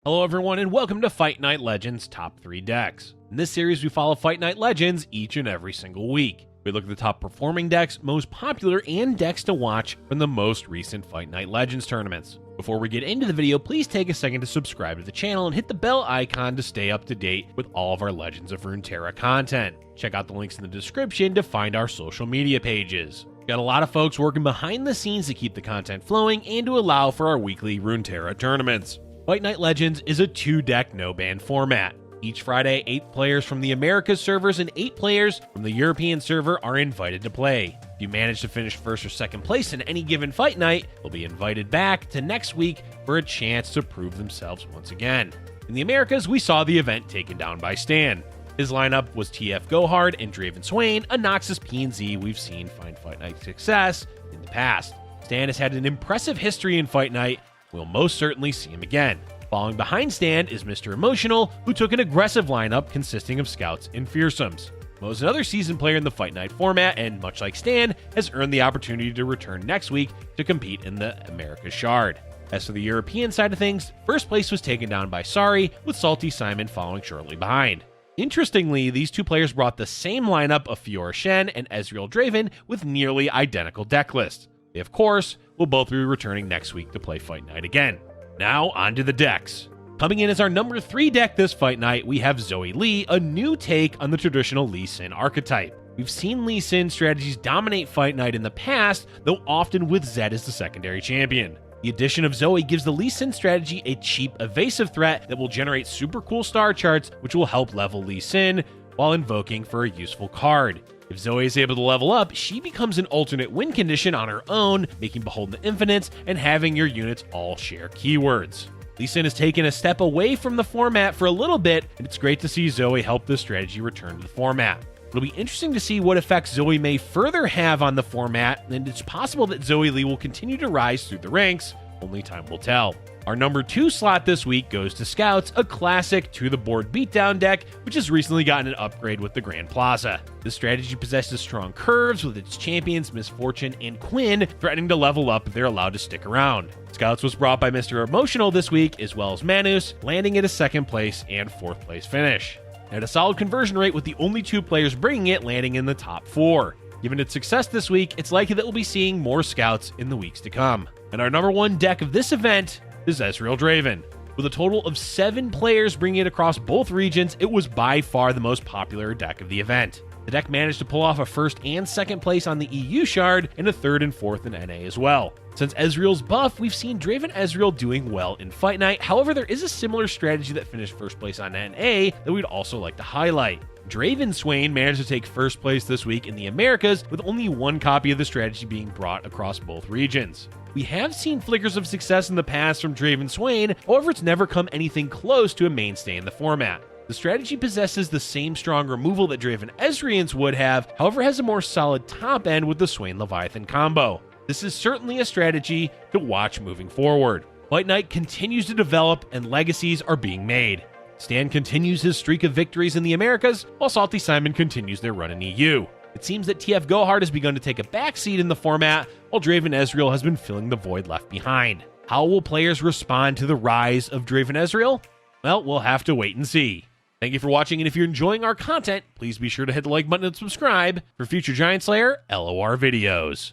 Hello everyone and welcome to Fight Night Legends Top 3 Decks. In this series we follow Fight Night Legends each and every single week. We look at the top performing decks, most popular, and decks to watch from the most recent Fight Night Legends tournaments. Before we get into the video, please take a second to subscribe to the channel and hit the bell icon to stay up to date with all of our Legends of Runeterra content. Check out the links in the description to find our social media pages. We've got a lot of folks working behind the scenes to keep the content flowing and to allow for our weekly Runeterra tournaments. Fight Night Legends is a 2-deck no-ban format. Each Friday, 8 players from the Americas servers and 8 players from the European server are invited to play. If you manage to finish first or second place in any given fight night, they'll be invited back to next week for a chance to prove themselves once again. In the Americas, we saw the event taken down by Stan. His lineup was TF Gohard and Draven Swain, a Noxus P&Z we've seen find Fight Night success in the past. Stan has had an impressive history in Fight Night. We'll most certainly see him again. Following behind Stan is Mr. Emotional, who took an aggressive lineup consisting of Scouts and Fearsomes. Mo is another seasoned player in the Fight Night format, and much like Stan, has earned the opportunity to return next week to compete in the Americas Shard. As for the European side of things, first place was taken down by Sari, with Salty Simon following shortly behind. Interestingly, these two players brought the same lineup of Fiora Shen and Ezreal Draven with nearly identical deck lists. They, of course, will both be returning next week to play Fight Night again. Now, on to the decks. Coming in as our number 3 deck this Fight Night, we have Zoe Lee, a new take on the traditional Lee Sin archetype. We've seen Lee Sin strategies dominate Fight Night in the past, though often with Zed as the secondary champion. The addition of Zoe gives the Lee Sin strategy a cheap, evasive threat that will generate super cool star charts, which will help level Lee Sin while invoking for a useful card. If Zoe is able to level up, she becomes an alternate win condition on her own, making Behold the Infinites and having your units all share keywords. Lee Sin has taken a step away from the format for a little bit, and it's great to see Zoe help this strategy return to the format. It'll be interesting to see what effects Zoe may further have on the format, and it's possible that Zoe Lee will continue to rise through the ranks. Only time will tell. Our number 2 slot this week goes to Scouts, a classic to-the-board beatdown deck, which has recently gotten an upgrade with the Grand Plaza. This strategy possesses strong curves, with its champions Misfortune and Quinn threatening to level up if they're allowed to stick around. Scouts was brought by Mr. Emotional this week, as well as Manus, landing at a 2nd place and 4th place finish. It had a solid conversion rate, with the only 2 players bringing it landing in the top 4. Given its success this week, it's likely that we'll be seeing more Scouts in the weeks to come. And our number 1 deck of this event is Ezreal Draven. With a total of 7 players bringing it across both regions, it was by far the most popular deck of the event. The deck managed to pull off a 1st and 2nd place on the EU Shard, and a 3rd and 4th in NA as well. Since Ezreal's buff, we've seen Draven Ezreal doing well in Fight Night. However, there is a similar strategy that finished 1st place on NA that we'd also like to highlight. Draven Swain managed to take 1st place this week in the Americas, with only 1 copy of the strategy being brought across both regions. We have seen flickers of success in the past from Draven Swain, however it's never come anything close to a mainstay in the format. The strategy possesses the same strong removal that Draven Ezreans would have, however has a more solid top end with the Swain Leviathan combo. This is certainly a strategy to watch moving forward. Fight Night continues to develop and legacies are being made. Stan continues his streak of victories in the Americas, while Salty Simon continues their run in EU. It seems that TF Gohard has begun to take a backseat in the format, while Draven Ezreal has been filling the void left behind. How will players respond to the rise of Draven Ezreal? Well, we'll have to wait and see. Thank you for watching, and if you're enjoying our content, please be sure to hit the like button and subscribe for future Giant Slayer LOR videos.